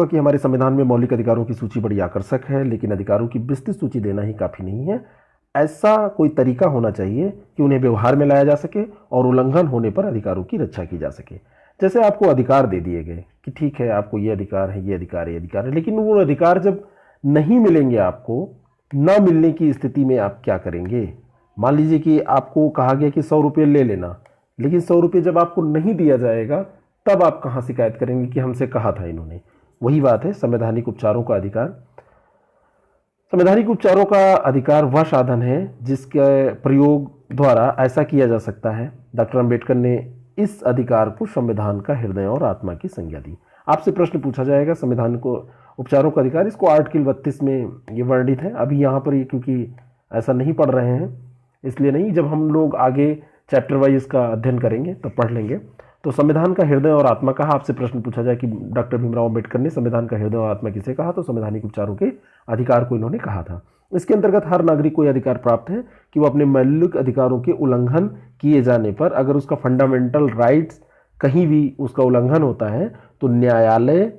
कि हमारे संविधान में मौलिक अधिकारों की सूची बड़ी आकर्षक है, लेकिन अधिकारों की विस्तृत सूची देना ही काफ़ी नहीं है। ऐसा कोई तरीका होना चाहिए कि उन्हें व्यवहार में लाया जा सके और उल्लंघन होने पर अधिकारों की रक्षा की जा सके। जैसे आपको अधिकार दे दिए गए कि ठीक है, आपको ये अधिकार है, ये अधिकार है, ये अधिकार है, लेकिन वो अधिकार जब नहीं मिलेंगे, आपको न मिलने की स्थिति में आप क्या करेंगे? मान लीजिए कि आपको कहा गया कि 100 रुपये ले लेना, लेकिन 100 रुपये जब आपको नहीं दिया जाएगा, तब आप कहाँ शिकायत करेंगे कि हमसे कहा था इन्होंने? वही बात है संवैधानिक उपचारों का अधिकार। संवैधानिक उपचारों का अधिकार वह साधन है जिसके प्रयोग द्वारा ऐसा किया जा सकता है। डॉक्टर अंबेडकर ने इस अधिकार को संविधान का हृदय और आत्मा की संज्ञा दी। आपसे प्रश्न पूछा जाएगा संविधान को उपचारों का अधिकार, इसको आर्टिकल 32 में ये वर्णित है। अभी यहाँ पर ये क्योंकि ऐसा नहीं पढ़ रहे हैं इसलिए नहीं, जब हम लोग आगे चैप्टर वाइज इसका अध्ययन करेंगे तब पढ़ लेंगे। तो संविधान का हृदय और आत्मा कहा, आपसे प्रश्न पूछा जाए कि डॉक्टर भीमराव अंबेडकर ने संविधान का हृदय और आत्मा किसे कहा, तो संवैधानिक उपचारों के अधिकार को इन्होंने कहा था। इसके अंतर्गत हर नागरिक को यह अधिकार प्राप्त है कि वो अपने मौलिक अधिकारों के उल्लंघन किए जाने पर, अगर उसका फंडामेंटल राइट्स कहीं भी उसका उल्लंघन होता है, तो न्यायालय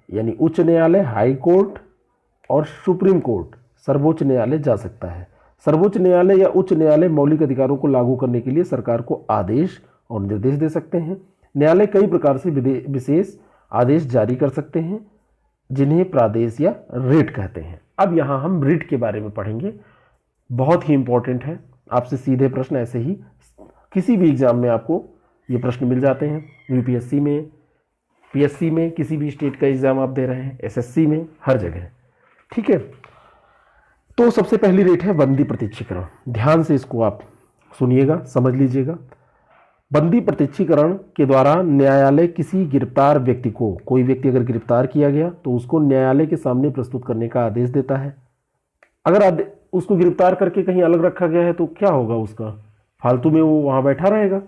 यानी उच्च न्यायालय, हाई कोर्ट और सुप्रीम कोर्ट, सर्वोच्च न्यायालय जा सकता है। सर्वोच्च न्यायालय या उच्च न्यायालय मौलिक अधिकारों को लागू करने के लिए सरकार को आदेश और निर्देश दे सकते हैं। न्यायालय कई प्रकार से विशेष आदेश जारी कर सकते हैं, जिन्हें प्रादेश या रिट कहते हैं। अब यहाँ हम रिट के बारे में पढ़ेंगे, बहुत ही इंपॉर्टेंट है। आपसे सीधे प्रश्न ऐसे ही किसी भी एग्जाम में आपको ये प्रश्न मिल जाते हैं। यूपीएससी में, पीएससी में, किसी भी स्टेट का एग्जाम आप दे रहे हैं, एसएससी में, हर जगह। ठीक है, तो सबसे पहली रेट है बंदी प्रत्यक्षीकरण। ध्यान से इसको आप सुनिएगा, समझ लीजिएगा। बंदी प्रत्यक्षीकरण के द्वारा न्यायालय किसी गिरफ्तार व्यक्ति को, कोई व्यक्ति अगर गिरफ्तार किया गया तो उसको न्यायालय के सामने प्रस्तुत करने का आदेश देता है। अगर उसको गिरफ्तार करके कहीं अलग रखा गया है तो क्या होगा? उसका फालतू में वो वहां बैठा रहेगा।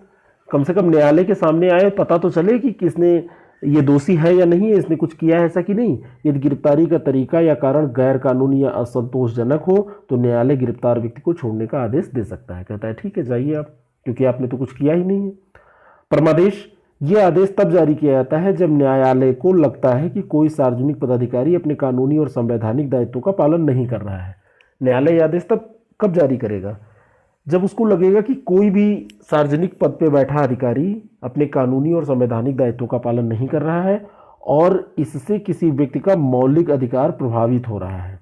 कम से कम न्यायालय के सामने आए, पता तो चले कि किसने ये दोषी है या नहीं है, इसने कुछ किया है ऐसा कि नहीं। यदि गिरफ्तारी का तरीका या कारण गैर कानूनी या असंतोषजनक हो तो न्यायालय गिरफ्तार व्यक्ति को छोड़ने का आदेश दे सकता है। कहता है ठीक है, जाइए आप, क्योंकि आपने तो कुछ किया ही नहीं है। परमादेश, यह आदेश तब जारी किया जाता है जब न्यायालय को लगता है कि कोई सार्वजनिक पदाधिकारी अपने कानूनी और संवैधानिक दायित्वों का पालन नहीं कर रहा है। न्यायालय यह आदेश तब कब जारी करेगा? जब उसको लगेगा कि कोई भी सार्वजनिक पद पर बैठा अधिकारी अपने कानूनी और संवैधानिक दायित्वों का पालन नहीं कर रहा है और इससे किसी व्यक्ति का मौलिक अधिकार प्रभावित हो रहा है।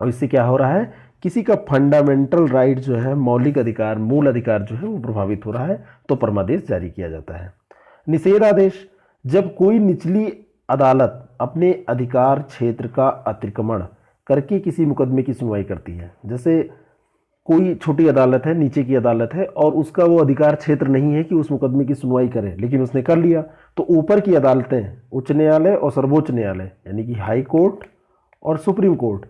और इससे क्या हो रहा है? किसी का फंडामेंटल राइट जो है, मौलिक अधिकार, मूल अधिकार जो है वो प्रभावित हो रहा है, तो परमादेश जारी किया जाता है। निषेध आदेश, जब कोई निचली अदालत अपने अधिकार क्षेत्र का अतिक्रमण करके किसी मुकदमे की सुनवाई करती है। जैसे कोई छोटी अदालत है, नीचे की अदालत है, और उसका वो अधिकार क्षेत्र नहीं है कि उस मुकदमे की सुनवाई करे, लेकिन उसने कर लिया, तो ऊपर की अदालतें, उच्च न्यायालय और सर्वोच्च न्यायालय यानी कि हाई कोर्ट और सुप्रीम कोर्ट,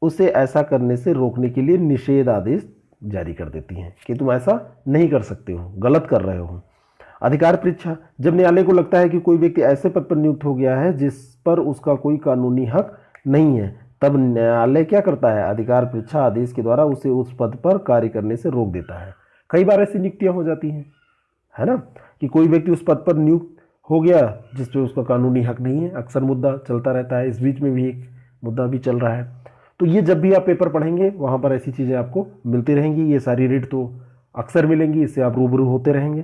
उसे ऐसा करने से रोकने के लिए निषेध आदेश जारी कर देती हैं कि तुम ऐसा नहीं कर सकते हो, गलत कर रहे हो। अधिकार परीक्षा, जब न्यायालय को लगता है कि कोई व्यक्ति ऐसे पद पर नियुक्त हो गया है जिस पर उसका कोई कानूनी हक नहीं है, तब न्यायालय क्या करता है? अधिकार परीक्षा आदेश के द्वारा उसे उस पद पर कार्य करने से रोक देता है। कई बार ऐसी नियुक्तियां हो जाती हैं, है ना, कि कोई व्यक्ति उस पद पर नियुक्त हो गया जिस पर उसका कानूनी हक नहीं है। अक्सर मुद्दा चलता रहता है, इस बीच में भी एक मुद्दा भी चल रहा है। तो ये जब भी आप पेपर पढ़ेंगे वहाँ पर ऐसी चीज़ें आपको मिलती रहेंगी। ये सारी रीट तो अक्सर मिलेंगी, इससे आप रूबरू होते रहेंगे।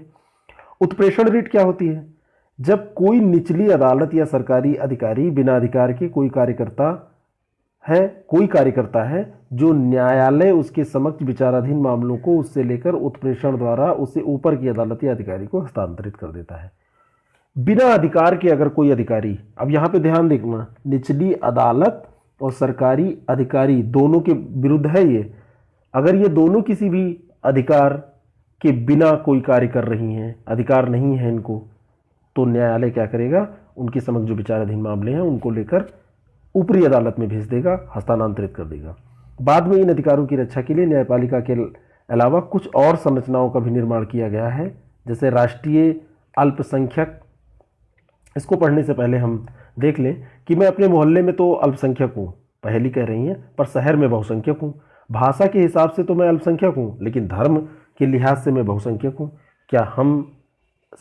उत्प्रेषण रीट क्या होती है? जब कोई निचली अदालत या सरकारी अधिकारी बिना अधिकार के कोई कार्यकर्ता है जो न्यायालय उसके समक्ष विचाराधीन मामलों को उससे लेकर उत्प्रेषण द्वारा उसे ऊपर की अदालत या अधिकारी को हस्तांतरित कर देता है। बिना अधिकार के अगर कोई अधिकारी, अब यहाँ पे ध्यान देखना, निचली अदालत और सरकारी अधिकारी दोनों के विरुद्ध है ये। अगर ये दोनों किसी भी अधिकार के बिना कोई कार्य कर रही हैं, अधिकार नहीं है इनको, तो न्यायालय क्या करेगा? उनके समक्ष जो विचाराधीन मामले हैं उनको लेकर ऊपरी अदालत में भेज देगा, हस्तांतरित कर देगा। बाद में इन अधिकारों की रक्षा के लिए न्यायपालिका के अलावा कुछ और संरचनाओं का भी निर्माण किया गया है, जैसे राष्ट्रीय अल्पसंख्यक। इसको पढ़ने से पहले हम देख लें कि मैं अपने मोहल्ले में तो अल्पसंख्यक हूँ, पहली कह रही हैं, पर शहर में बहुसंख्यक हूँ। भाषा के हिसाब से तो मैं अल्पसंख्यक हूँ, लेकिन धर्म के लिहाज से मैं बहुसंख्यक हूँ। क्या हम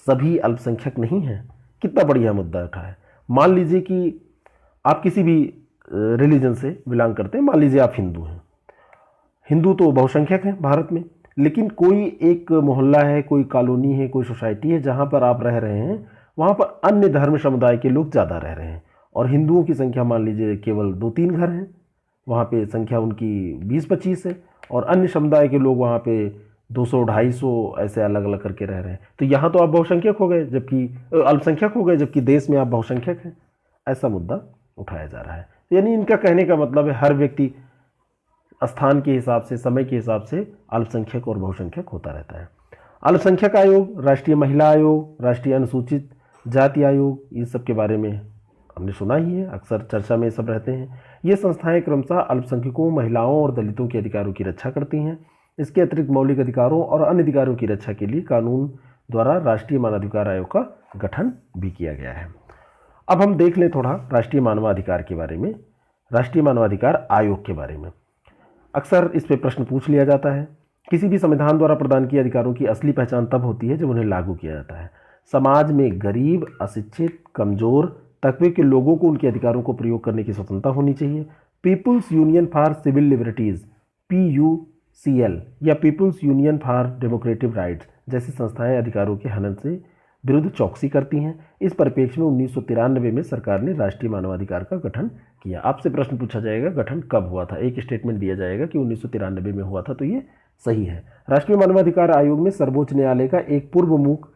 सभी अल्पसंख्यक नहीं हैं? कितना बढ़िया मुद्दा उठा है। मान लीजिए कि आप किसी भी रिलीजन से बिलोंग करते हैं, मान लीजिए आप हिंदू हैं, हिंदू तो बहुसंख्यक हैं भारत में, लेकिन कोई एक मोहल्ला है, कोई कॉलोनी है, कोई सोसाइटी है जहाँ पर आप रह रहे हैं, वहाँ पर अन्य धर्म समुदाय के लोग ज़्यादा रह रहे हैं और हिंदुओं की संख्या मान लीजिए केवल 2-3 घर हैं, वहाँ पे संख्या उनकी 20-25 है और अन्य समुदाय के लोग वहाँ पे 200-250 ऐसे अलग अलग करके रह रहे हैं। तो यहाँ तो आप बहुसंख्यक हो गए, जबकि अल्पसंख्यक हो गए, जबकि देश में आप बहुसंख्यक हैं। ऐसा मुद्दा उठाया जा रहा है। यानी इनका कहने का मतलब है हर व्यक्ति स्थान के हिसाब से, समय के हिसाब से अल्पसंख्यक और बहुसंख्यक होता रहता है। अल्पसंख्यक आयोग, राष्ट्रीय महिला आयोग, राष्ट्रीय अनुसूचित जाति आयोग, इन सब के बारे में हमने सुना ही है, अक्सर चर्चा में सब रहते हैं। ये संस्थाएं क्रमशः अल्पसंख्यकों, महिलाओं और दलितों के अधिकारों की रक्षा करती हैं। इसके अतिरिक्त मौलिक अधिकारों और अन्य अधिकारों की रक्षा के लिए कानून द्वारा राष्ट्रीय मानवाधिकार आयोग का गठन भी किया गया है। अब हम देख लें थोड़ा राष्ट्रीय मानवाधिकार के बारे में, राष्ट्रीय मानवाधिकार आयोग के बारे में। अक्सर इस पर प्रश्न पूछ लिया जाता है। किसी भी संविधान द्वारा प्रदान किए अधिकारों की असली पहचान तब होती है जब उन्हें लागू किया जाता है। समाज में गरीब, अशिक्षित, कमजोर तबके के लोगों को उनके अधिकारों को प्रयोग करने की स्वतंत्रता होनी चाहिए। People's Union for Civil Liberties PUCL या People's Union for Democratic Rights जैसी संस्थाएं अधिकारों के हनन से विरुद्ध चौकसी करती हैं। इस परिप्रेक्ष्य में 1993 में सरकार ने राष्ट्रीय मानवाधिकार का गठन किया। आपसे प्रश्न पूछा जाएगा गठन कब हुआ था, एक स्टेटमेंट दिया जाएगा कि 1993 में हुआ था, तो ये सही है। राष्ट्रीय मानवाधिकार आयोग में सर्वोच्च न्यायालय का एक पूर्व मुख्य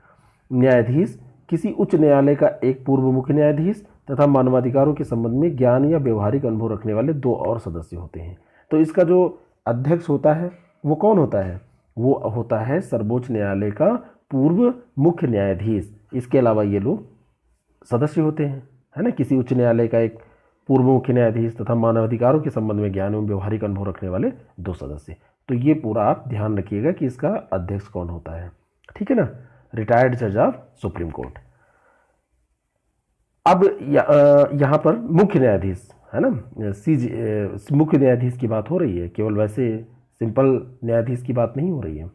न्यायाधीश, किसी उच्च न्यायालय का एक पूर्व मुख्य न्यायाधीश तथा मानवाधिकारों के संबंध में ज्ञान या व्यवहारिक अनुभव रखने वाले 2 और सदस्य होते हैं। तो इसका जो अध्यक्ष होता है वो कौन होता है? वो होता है सर्वोच्च न्यायालय का पूर्व मुख्य न्यायाधीश। इसके अलावा ये लोग सदस्य होते हैं, है ना, किसी उच्च न्यायालय का एक पूर्व मुख्य न्यायाधीश तथा मानवाधिकारों के संबंध में ज्ञान एवं व्यवहारिक अनुभव रखने वाले 2 सदस्य। तो ये पूरा आप ध्यान रखिएगा कि इसका अध्यक्ष कौन होता है, ठीक है ना। रिटायर्ड जज ऑफ सुप्रीम कोर्ट। अब यहाँ पर मुख्य न्यायाधीश, है ना, मुख्य न्यायाधीश की बात हो रही है, केवल वैसे सिंपल न्यायाधीश की बात नहीं हो रही है।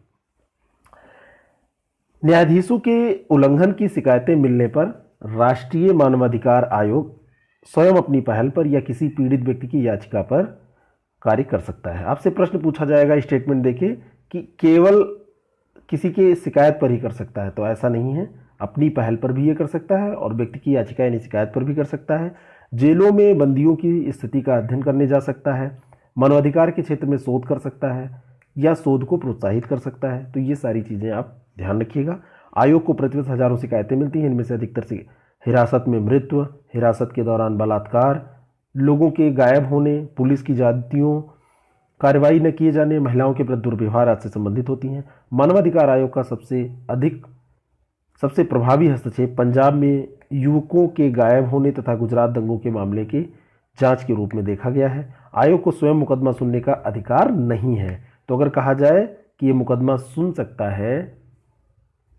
न्यायाधीशों के उल्लंघन की शिकायतें मिलने पर राष्ट्रीय मानवाधिकार आयोग स्वयं अपनी पहल पर या किसी पीड़ित व्यक्ति की याचिका पर कार्य कर सकता है। आपसे प्रश्न पूछा जाएगा, स्टेटमेंट देखिए, कि केवल किसी के शिकायत पर ही कर सकता है, तो ऐसा नहीं है। अपनी पहल पर भी ये कर सकता है और व्यक्ति की याचिका यानी शिकायत पर भी कर सकता है। जेलों में बंदियों की स्थिति का अध्ययन करने जा सकता है, मानवाधिकार के क्षेत्र में शोध कर सकता है या शोध को प्रोत्साहित कर सकता है। तो ये सारी चीज़ें आप ध्यान रखिएगा। आयोग को प्रतिवर्ष हजारों शिकायतें मिलती हैं, इनमें से अधिकतर से हिरासत में मृत्यु, हिरासत के दौरान बलात्कार, लोगों के गायब होने, पुलिस की ज्यादतियों, कार्रवाई न किए जाने, महिलाओं के प्रति दुर्व्यवहार आदि से संबंधित होती हैं। मानवाधिकार आयोग का सबसे प्रभावी हस्तक्षेप पंजाब में युवकों के गायब होने तथा गुजरात दंगों के मामले के जांच के रूप में देखा गया है। आयोग को स्वयं मुकदमा सुनने का अधिकार नहीं है। तो अगर कहा जाए कि ये मुकदमा सुन सकता है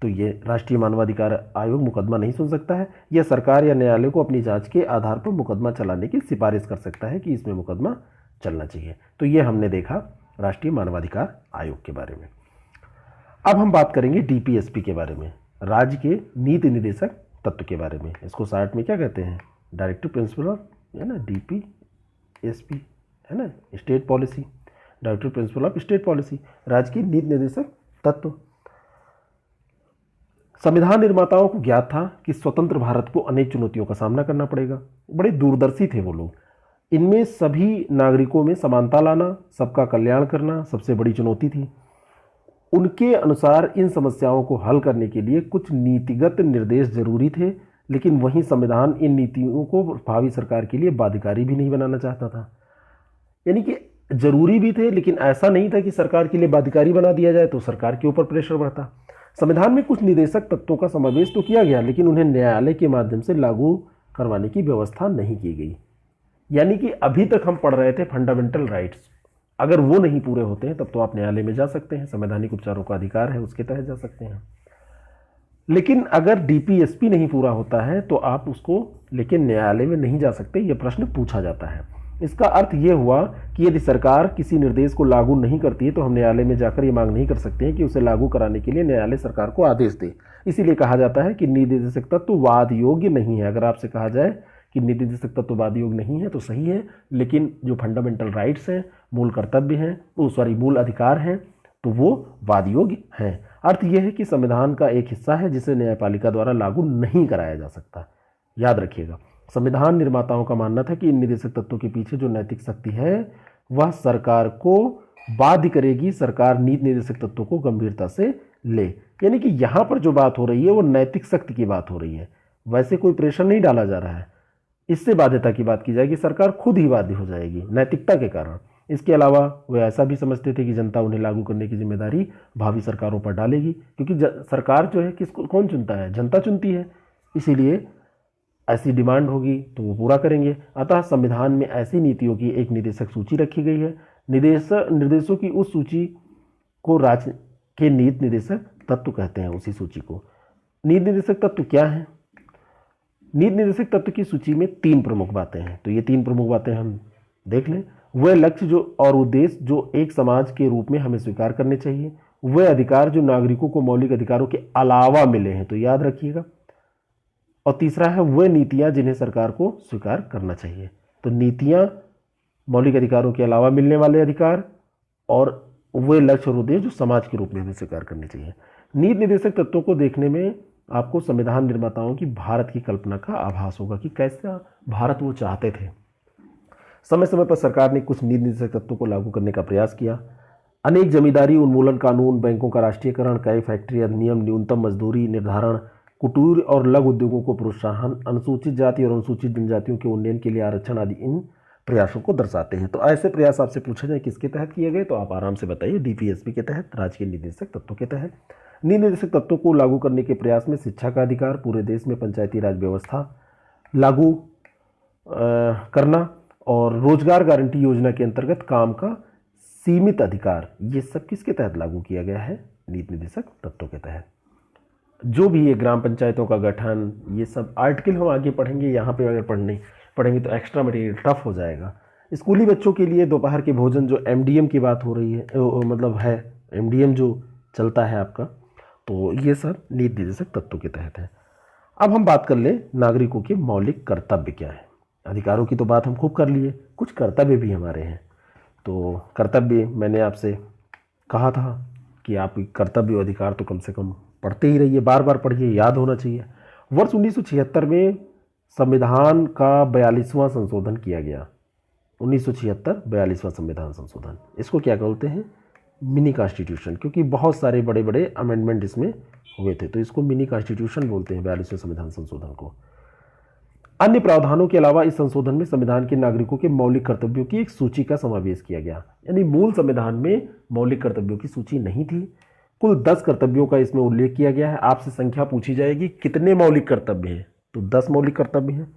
तो ये राष्ट्रीय मानवाधिकार आयोग मुकदमा नहीं सुन सकता है। यह सरकार या न्यायालय को अपनी जांच के आधार पर मुकदमा चलाने की सिफारिश कर सकता है कि इसमें मुकदमा चलना चाहिए। तो ये हमने देखा राष्ट्रीय मानवाधिकार आयोग के बारे में। अब हम बात करेंगे DPSP के बारे में, राज्य के नीति निदेशक तत्व के बारे में। इसको शॉर्ट में क्या कहते हैं? डायरेक्टिव प्रिंसिपल ऑफ, है ना, DPSP, है ना, state policy, directive principle of state policy, राज्य की नीति निर्देशक तत्व। संविधान निर्माताओं को ज्ञात था कि स्वतंत्र भारत को अनेक चुनौतियों का सामना करना पड़ेगा। बड़े दूरदर्शी थे वो लोग। इनमें सभी नागरिकों में समानता लाना, सबका कल्याण करना सबसे बड़ी चुनौती थी। उनके अनुसार इन समस्याओं को हल करने के लिए कुछ नीतिगत निर्देश जरूरी थे, लेकिन वहीं संविधान इन नीतियों को भावी सरकार के लिए बाध्यकारी भी नहीं बनाना चाहता था। यानी कि जरूरी भी थे, लेकिन ऐसा नहीं था कि सरकार के लिए बाध्यकारी बना दिया जाए तो सरकार के ऊपर प्रेशर बढ़ता। संविधान में कुछ निदेशक तत्वों का समावेश तो किया गया, लेकिन उन्हें न्यायालय के माध्यम से लागू करवाने की व्यवस्था नहीं की गई। यानी कि अभी तक हम पढ़ रहे थे फंडामेंटल राइट्स, अगर वो नहीं पूरे होते हैं तब तो आप न्यायालय में जा सकते हैं, संवैधानिक उपचारों का अधिकार है, उसके तहत जा सकते हैं। लेकिन अगर DPSP नहीं पूरा होता है तो आप उसको लेकिन न्यायालय में नहीं जा सकते, ये प्रश्न पूछा जाता है। इसका अर्थ ये हुआ कि यदि सरकार किसी निर्देश को लागू नहीं करती है तो हम न्यायालय में जाकर ये मांग नहीं कर सकते हैं कि उसे लागू कराने के लिए न्यायालय सरकार को आदेश दे। इसीलिए कहा जाता है कि निदेशक तत्व वाद योग्य नहीं है। अगर आपसे कहा जाए कि नीति निर्देशक तत्व वाद योग नहीं है तो सही है, लेकिन जो फंडामेंटल राइट्स हैं, मूल कर्तव्य हैं, मूल अधिकार हैं, तो वो वाद योग्य हैं। अर्थ यह है कि संविधान का एक हिस्सा है जिसे न्यायपालिका द्वारा लागू नहीं कराया जा सकता। याद रखिएगा, संविधान निर्माताओं का मानना था कि इन निर्देशक तत्वों के पीछे जो नैतिक शक्ति है वह सरकार को बाध्य करेगी, सरकार नीति निर्देशक तत्वों को गंभीरता से ले। यानी कि यहाँ पर जो बात हो रही है वो नैतिक शक्ति की बात हो रही है, वैसे कोई प्रेशर नहीं डाला जा रहा है। इससे बाध्यता की बात की जाएगी, सरकार खुद ही बाध्य हो जाएगी नैतिकता के कारण। इसके अलावा वे ऐसा भी समझते थे कि जनता उन्हें लागू करने की जिम्मेदारी भावी सरकारों पर डालेगी, क्योंकि सरकार जो है किसको कौन चुनता है, जनता चुनती है, इसीलिए ऐसी डिमांड होगी तो वो पूरा करेंगे। अतः संविधान में ऐसी नीतियों की एक निर्देशक सूची रखी गई है। निर्देशों की उस सूची को राज्य के नीति निर्देशक तत्व कहते हैं। उसी सूची को नीति निर्देशक तत्व क्या है? नीति निर्देशक तत्व की सूची में 3 प्रमुख बातें हैं, तो ये 3 प्रमुख बातें हम देख लें। वह लक्ष्य जो और उद्देश्य जो एक समाज के रूप में हमें स्वीकार करने चाहिए, वह अधिकार जो नागरिकों को मौलिक अधिकारों के अलावा मिले हैं, तो याद रखिएगा। और तीसरा है वह नीतियां जिन्हें सरकार को स्वीकार करना चाहिए। तो नीतियां मौलिक अधिकारों के अलावा मिलने वाले अधिकार और वे लक्ष्य और उद्देश्य जो समाज के रूप में हमें स्वीकार करने चाहिए। नीति निर्देशक तत्वों को देखने में आपको संविधान निर्माताओं की भारत की कल्पना का आभास होगा कि कैसा भारत वो चाहते थे। समय समय पर सरकार ने कुछ नीति निर्देशक तत्वों को लागू करने का प्रयास किया। अनेक जमींदारी उन्मूलन कानून, बैंकों का राष्ट्रीयकरण, कई फैक्ट्री अधिनियम, न्यूनतम मजदूरी निर्धारण, कुटीर और लघु उद्योगों को प्रोत्साहन, अनुसूचित जाति और अनुसूचित जनजातियों के उन्नयन के लिए आरक्षण आदि इन प्रयासों को दर्शाते हैं। तो ऐसे प्रयास आपसे पूछा जाए किसके तहत किए गए, तो आप आराम से बताइए, डीपीएसपी के तहत, राज्य के निर्देशक तत्वों के तहत। नीति निर्देशक तत्वों को लागू करने के प्रयास में शिक्षा का अधिकार, पूरे देश में पंचायती राज व्यवस्था लागू करना और रोजगार गारंटी योजना के अंतर्गत काम का सीमित अधिकार, ये सब किसके तहत लागू किया गया है? नीति निर्देशक तत्वों के तहत। जो भी ये ग्राम पंचायतों का गठन, ये सब आर्टिकल हम आगे पढ़ेंगे। यहाँ पे अगर पढ़ेंगे तो एक्स्ट्रा मटेरियल टफ हो जाएगा। स्कूली बच्चों के लिए दोपहर के भोजन जो एमडीएम की बात हो रही है, मतलब है एमडीएम जो चलता है आपका, तो ये सब नीति निर्देशक तत्वों के तहत है। अब हम बात कर ले नागरिकों के मौलिक कर्तव्य क्या है। अधिकारों की तो बात हम खूब कर लिए, कुछ कर्तव्य भी हमारे हैं। तो कर्तव्य मैंने आपसे कहा था कि आप कर्तव्य अधिकार तो कम से कम पढ़ते ही रहिए, बार बार पढ़िए, याद होना चाहिए। वर्ष 1976 में संविधान का 42वां संशोधन किया गया। 1976 42वां संविधान संशोधन, इसको क्या बोलते हैं? मिनी कॉन्स्टिट्यूशन, क्योंकि बहुत सारे बड़े बड़े अमेंडमेंट इसमें हुए थे, तो इसको मिनी कॉन्स्टिट्यूशन बोलते हैं 42वें संविधान संशोधन को। अन्य प्रावधानों के अलावा इस संशोधन में संविधान के नागरिकों के मौलिक कर्तव्यों की एक सूची का समावेश किया गया। यानी मूल संविधान में मौलिक कर्तव्यों की सूची नहीं थी। कुल 10 कर्तव्यों का इसमें उल्लेख किया गया है। आपसे संख्या पूछी जाएगी कितने मौलिक कर्तव्य हैं, तो 10 मौलिक कर्तव्य हैं।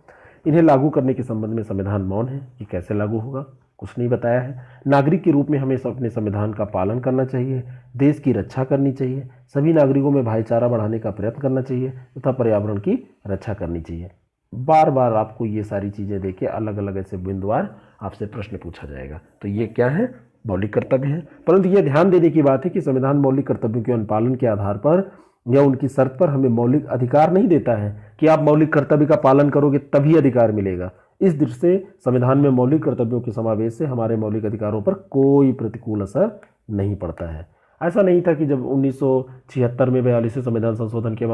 इन्हें लागू करने के संबंध में संविधान मौन है कि कैसे लागू होगा, कुछ नहीं बताया है। नागरिक के रूप में हमें अपने संविधान का पालन करना चाहिए, देश की रक्षा करनी चाहिए, सभी नागरिकों में भाईचारा बढ़ाने का प्रयत्न करना चाहिए तथा पर्यावरण की रक्षा करनी चाहिए। बार बार आपको ये सारी चीज़ें देके अलग अलग ऐसे बिंदुवार आपसे प्रश्न पूछा जाएगा। तो ये क्या है? मौलिक कर्तव्य है। परंतु यह ध्यान देने की बात है कि संविधान मौलिक कर्तव्यों के अनुपालन के आधार पर या उनकी शर्त पर हमें मौलिक अधिकार नहीं देता है कि आप मौलिक कर्तव्य का पालन करोगे तभी अधिकार मिलेगा। इस दृष्टि से संविधान में मौलिक कर्तव्यों के समावेश से हमारे मौलिक अधिकारों पर कोई प्रतिकूल असर नहीं पड़ता है। ऐसा नहीं था कि जब 1976 में 42वें संविधान संशोधन के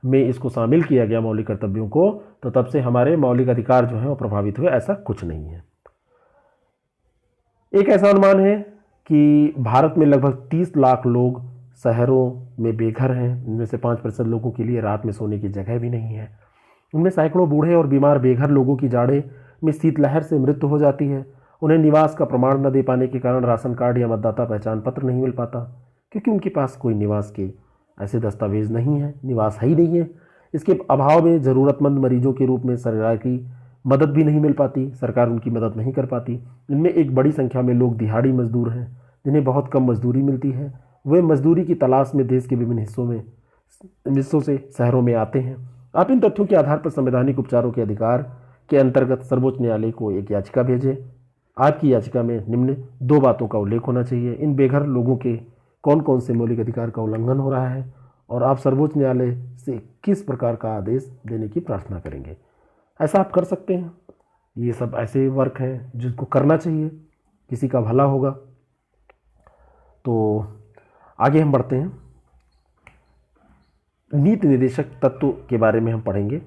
में इसको शामिल किया गया मौलिक कर्तव्यों को, तो तब से हमारे मौलिक अधिकार जो हैं वो प्रभावित हुए, ऐसा कुछ नहीं है। एक ऐसा अनुमान है कि भारत में लगभग 30 लाख लोग शहरों में बेघर हैं। इनमें से 5% लोगों के लिए रात में सोने की जगह भी नहीं है। उनमें सैकड़ों बूढ़े और बीमार बेघर लोगों की जाड़े में शीतलहर से मृत्यु हो जाती है। उन्हें निवास का प्रमाण न दे पाने के कारण राशन कार्ड या मतदाता पहचान पत्र नहीं मिल पाता, क्योंकि उनके पास कोई निवास के ऐसे दस्तावेज नहीं है, निवास है ही नहीं है। इसके अभाव में ज़रूरतमंद मरीजों के रूप में सरकार की मदद भी नहीं मिल पाती, सरकार उनकी मदद नहीं कर पाती। इनमें एक बड़ी संख्या में लोग दिहाड़ी मजदूर हैं जिन्हें बहुत कम मजदूरी मिलती है। वे मजदूरी की तलाश में देश के विभिन्न हिस्सों से शहरों में आते हैं। आप इन तथ्यों के आधार पर संवैधानिक उपचारों के अधिकार के अंतर्गत सर्वोच्च न्यायालय को एक याचिका भेजें। आपकी याचिका में निम्न 2 बातों का उल्लेख होना चाहिए: इन बेघर लोगों के कौन कौन से मौलिक अधिकार का उल्लंघन हो रहा है और आप सर्वोच्च न्यायालय से किस प्रकार का आदेश देने की प्रार्थना करेंगे। ऐसा आप कर सकते हैं। ये सब ऐसे वर्क हैं जिनको करना चाहिए, किसी का भला होगा। तो आगे हम बढ़ते हैं। नीति निर्देशक तत्व के बारे में हम पढ़ेंगे।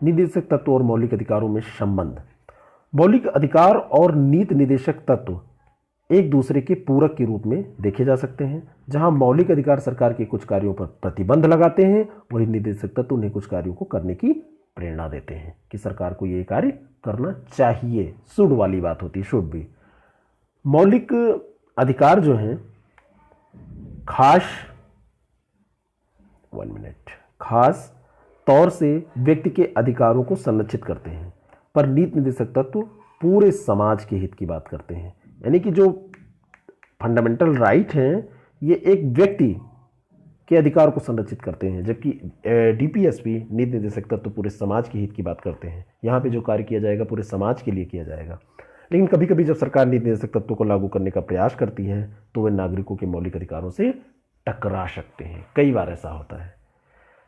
निर्देशक तत्व और मौलिक अधिकारों में संबंध। मौलिक अधिकार और नीति निर्देशक तत्व एक दूसरे के पूरक के रूप में देखे जा सकते हैं। जहां मौलिक अधिकार सरकार के कुछ कार्यों पर प्रतिबंध लगाते हैं, वही निर्देशक तत्व उन्हें कुछ कार्यों को करने की प्रेरणा देते हैं कि सरकार को ये कार्य करना चाहिए। शुड वाली बात होती है, शुड भी। मौलिक अधिकार जो हैं खास तौर से व्यक्ति के अधिकारों को संरक्षित करते हैं, पर नीति निर्देशक तत्व पूरे समाज के हित की बात करते हैं। यानी कि जो फंडामेंटल राइट हैं ये एक व्यक्ति के अधिकार को संरक्षित करते हैं, जबकि डीपीएसपी नीति निर्देशक तत्व पूरे समाज के हित की बात करते हैं। यहाँ पे जो कार्य किया जाएगा पूरे समाज के लिए किया जाएगा। लेकिन कभी कभी जब सरकार नीति निर्देशक तत्व को लागू करने का प्रयास करती है तो वे नागरिकों के मौलिक अधिकारों से टकरा सकते हैं। कई बार ऐसा होता है।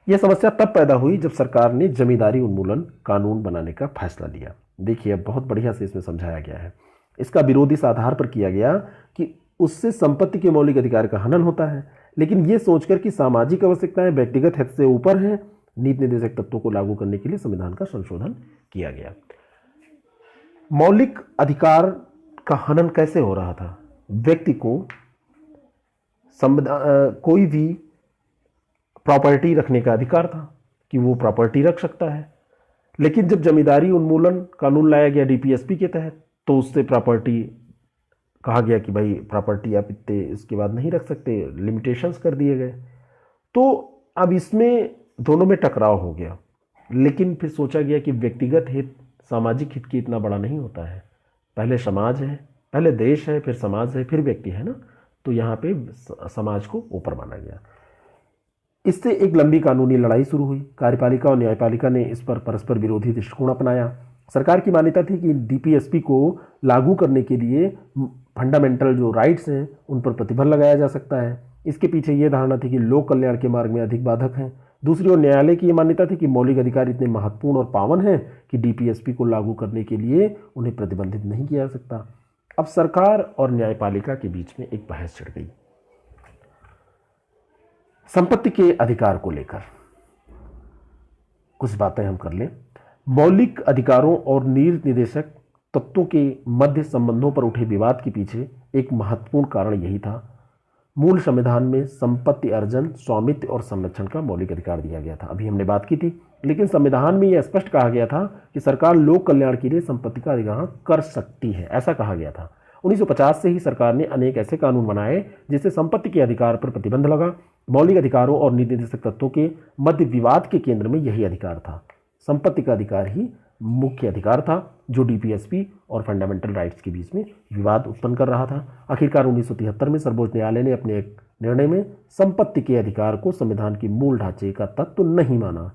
यह समस्या तब पैदा हुई जब सरकार ने जमींदारी उन्मूलन कानून बनाने का फैसला लिया। देखिए अब बहुत बढ़िया से इसमें समझाया गया है। इसका विरोध इस आधार पर किया गया कि उससे संपत्ति के मौलिक अधिकार का हनन होता है, लेकिन यह सोचकर कि सामाजिक आवश्यकताएं व्यक्तिगत हित से ऊपर हैं, नीति निर्देशक तत्वों को लागू करने के लिए संविधान का संशोधन किया गया। मौलिक अधिकार का हनन कैसे हो रहा था? व्यक्ति को कोई भी प्रॉपर्टी रखने का अधिकार था कि वो प्रॉपर्टी रख सकता है, लेकिन जब जमींदारी उन्मूलन कानून लाया गया डीपीएसपी के तहत तो उससे प्रॉपर्टी कहा गया कि भाई प्रॉपर्टी आप इतने इसके बाद नहीं रख सकते, लिमिटेशंस कर दिए गए। तो अब इसमें दोनों में टकराव हो गया। लेकिन फिर सोचा गया कि व्यक्तिगत हित सामाजिक हित की इतना बड़ा नहीं होता है। पहले समाज है, पहले देश है, फिर समाज है, फिर व्यक्ति है ना। तो यहाँ पे समाज को ऊपर माना गया। इससे एक लंबी कानूनी लड़ाई शुरू हुई। कार्यपालिका और न्यायपालिका ने इस पर परस्पर विरोधी दृष्टिकोण अपनाया। सरकार की मान्यता थी कि डीपीएसपी को लागू करने के लिए फंडामेंटल जो राइट्स हैं उन पर प्रतिबंध लगाया जा सकता है। इसके पीछे ये धारणा थी कि लोक कल्याण के मार्ग में अधिक बाधक हैं। दूसरी ओर न्यायालय की ये मान्यता थी कि मौलिक अधिकार इतने महत्वपूर्ण और पावन हैं कि डीपीएसपी को लागू करने के लिए उन्हें प्रतिबंधित नहीं किया जा सकता। अब सरकार और न्यायपालिका के बीच में एक बहस छिड़ गई संपत्ति के अधिकार को लेकर। कुछ बातें हम कर लें। मौलिक अधिकारों और नीति निर्देशक तत्वों के मध्य संबंधों पर उठे विवाद के पीछे एक महत्वपूर्ण कारण यही था। मूल संविधान में संपत्ति अर्जन, स्वामित्व और संरक्षण का मौलिक अधिकार दिया गया था। अभी हमने बात की थी। लेकिन संविधान में यह स्पष्ट कहा गया था कि सरकार लोक कल्याण के लिए संपत्ति का अधिग्रहण कर सकती है, ऐसा कहा गया था। 1950 से ही सरकार ने अनेक ऐसे कानून बनाए जिससे संपत्ति के अधिकार पर प्रतिबंध लगा। मौलिक अधिकारों और नीति निर्देशक तत्वों के मध्य विवाद के केंद्र में यही अधिकार था। संपत्ति का अधिकार ही मुख्य अधिकार था जो डीपीएसपी और फंडामेंटल राइट्स के बीच में विवाद उत्पन्न कर रहा था। आखिरकार 1973 में सर्वोच्च न्यायालय ने अपने एक निर्णय में संपत्ति के अधिकार को संविधान के मूल ढांचे का तत्व नहीं माना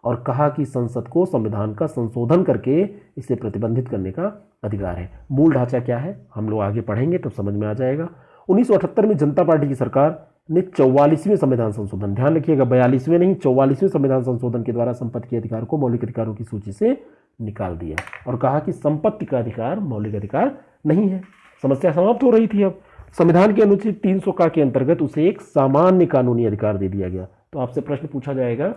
और कहा कि संसद को संविधान का संशोधन करके इसे प्रतिबंधित करने का अधिकार है। मूल ढांचा क्या है हम लोग आगे पढ़ेंगे तो समझ में आ जाएगा। 1978 में जनता पार्टी की सरकार ने 44वें संविधान संशोधन, ध्यान रखिएगा 42वें नहीं 44वें संविधान संशोधन के द्वारा संपत्ति के अधिकार को मौलिक अधिकारों की सूची से निकाल दिया और कहा कि संपत्ति का अधिकार मौलिक अधिकार नहीं है। समस्या समाप्त हो रही थी। अब संविधान के अनुच्छेद 300 का के अंतर्गत उसे एक सामान्य कानूनी अधिकार दे दिया गया। तो आपसे प्रश्न पूछा जाएगा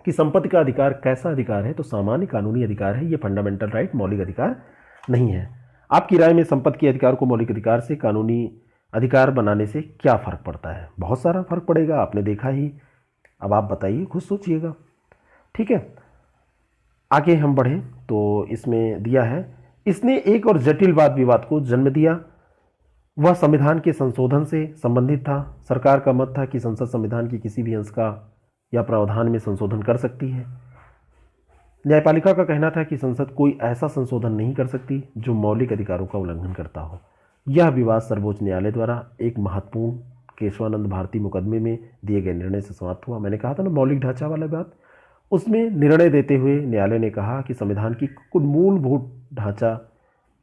कि संपत्ति का अधिकार कैसा अधिकार है? तो सामान्य कानूनी अधिकार है, ये फंडामेंटल राइट मौलिक अधिकार नहीं है। आपकी राय में संपत्ति के अधिकार को मौलिक अधिकार से कानूनी अधिकार बनाने से क्या फर्क पड़ता है? बहुत सारा फर्क पड़ेगा, आपने देखा ही। अब आप बताइए, खुद सोचिएगा। ठीक है, आगे हम बढ़ें तो इसमें दिया है, इसने एक और जटिल वाद विवाद को जन्म दिया। वह संविधान के संशोधन से संबंधित था। सरकार का मत था कि संसद संविधान की किसी भी अंश का या प्रावधान में संशोधन कर सकती है। न्यायपालिका का कहना था कि संसद कोई ऐसा संशोधन नहीं कर सकती जो मौलिक अधिकारों का उल्लंघन करता हो। यह विवाद सर्वोच्च न्यायालय द्वारा एक महत्वपूर्ण केशवानंद भारती मुकदमे में दिए गए निर्णय से समाप्त हुआ। मैंने कहा था ना मौलिक ढांचा वाला बात। उसमें निर्णय देते हुए न्यायालय ने कहा कि संविधान की कुछ मूलभूत ढांचा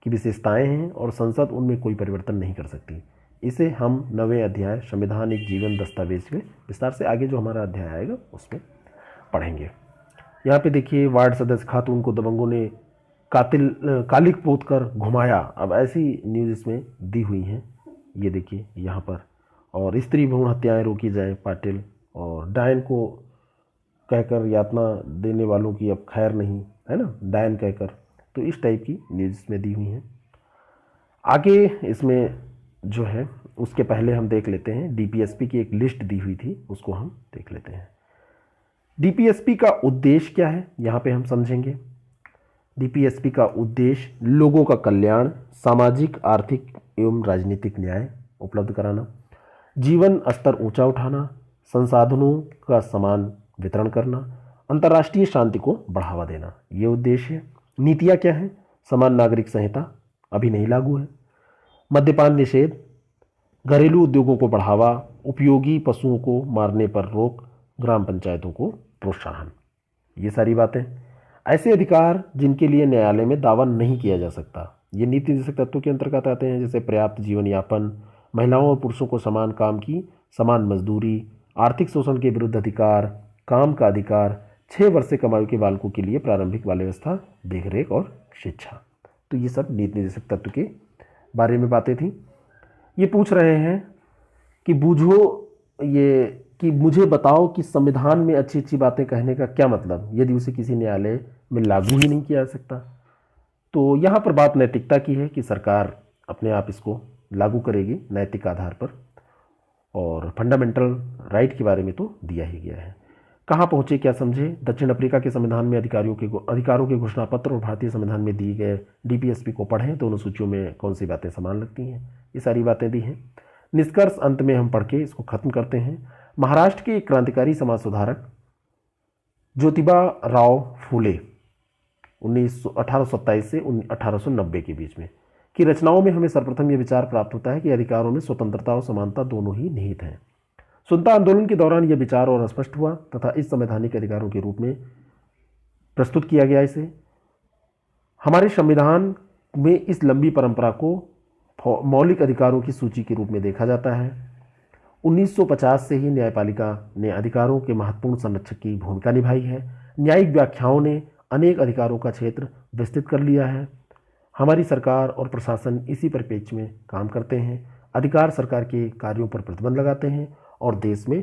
की विशेषताएं हैं और संसद उनमें कोई परिवर्तन नहीं कर सकती। इसे हम 9वें अध्याय संविधान एक जीवन दस्तावेज में विस्तार से आगे जो हमारा अध्याय आएगा उसमें पढ़ेंगे। यहाँ पे देखिए वार्ड सदस्य खातून को दबंगों ने कालिक पोत कर घुमाया। अब ऐसी न्यूज़ इसमें दी हुई हैं, ये देखिए यहाँ पर। और स्त्री भ्रूण हत्याएं रोकी जाए पाटिल, और डायन को कहकर यातना देने वालों की अब खैर नहीं, है ना, डायन कहकर। तो इस टाइप की न्यूज़ इसमें दी हुई हैं। आगे इसमें जो है उसके पहले हम देख लेते हैं डीपीएसपी की एक लिस्ट दी हुई थी, उसको हम देख लेते हैं। डीपीएसपी का उद्देश्य क्या है, यहाँ पे हम समझेंगे। डीपीएसपी का उद्देश्य लोगों का कल्याण, सामाजिक, आर्थिक एवं राजनीतिक न्याय उपलब्ध कराना, जीवन स्तर ऊंचा उठाना, संसाधनों का समान वितरण करना, अंतर्राष्ट्रीय शांति को बढ़ावा देना, ये उद्देश्य है। नीतियाँ क्या हैं? समान नागरिक संहिता अभी नहीं लागू है, मद्यपान निषेध, घरेलू उद्योगों को बढ़ावा, उपयोगी पशुओं को मारने पर रोक, ग्राम पंचायतों को प्रोत्साहन, ये सारी बातें। ऐसे अधिकार जिनके लिए न्यायालय में दावा नहीं किया जा सकता, ये नीति निर्देशक तत्वों के अंतर्गत आते हैं, जैसे पर्याप्त जीवन यापन, महिलाओं और पुरुषों को समान काम की समान मजदूरी, आर्थिक शोषण के विरुद्ध अधिकार, काम का अधिकार, 6 वर्ष से कम आयु के बालकों के लिए प्रारंभिक बाल व्यवस्था, देखरेख और शिक्षा। तो ये सब नीति निर्देशक तत्व के बारे में बातें थी। ये पूछ रहे हैं कि बूझो ये कि मुझे बताओ कि संविधान में अच्छी अच्छी बातें कहने का क्या मतलब, यदि उसे किसी न्यायालय में लागू ही नहीं किया जा सकता। तो यहाँ पर बात नैतिकता की है कि सरकार अपने आप इसको लागू करेगी नैतिक आधार पर, और फंडामेंटल राइट के बारे में तो दिया ही गया है। कहाँ पहुँचे क्या समझे? दक्षिण अफ्रीका के संविधान में अधिकारों के घोषणा पत्र और भारतीय संविधान में दिए गए डीपीएसपी को पढ़ें, दोनों सूचियों में कौन सी बातें समान लगती हैं, ये सारी बातें दी हैं। निष्कर्ष अंत में हम पढ़ के इसको खत्म करते हैं। महाराष्ट्र के क्रांतिकारी समाज सुधारक ज्योतिबा राव फूले 1827 से 1890 के बीच में की रचनाओं में हमें सर्वप्रथम यह विचार प्राप्त होता है कि अधिकारों में स्वतंत्रता और समानता दोनों ही निहित हैं। स्वतंत्रता आंदोलन के दौरान यह विचार और स्पष्ट हुआ तथा इस संवैधानिक अधिकारों के रूप में प्रस्तुत किया गया। इसे हमारे संविधान में इस लंबी परंपरा को मौलिक अधिकारों की सूची के रूप में देखा जाता है। 1950 से ही न्यायपालिका ने अधिकारों के महत्वपूर्ण संरक्षक की भूमिका निभाई है। न्यायिक व्याख्याओं ने अनेक अधिकारों का क्षेत्र विस्तृत कर लिया है। हमारी सरकार और प्रशासन इसी परिप्रेक्ष्य में काम करते हैं। अधिकार सरकार के कार्यों पर प्रतिबंध लगाते हैं और देश में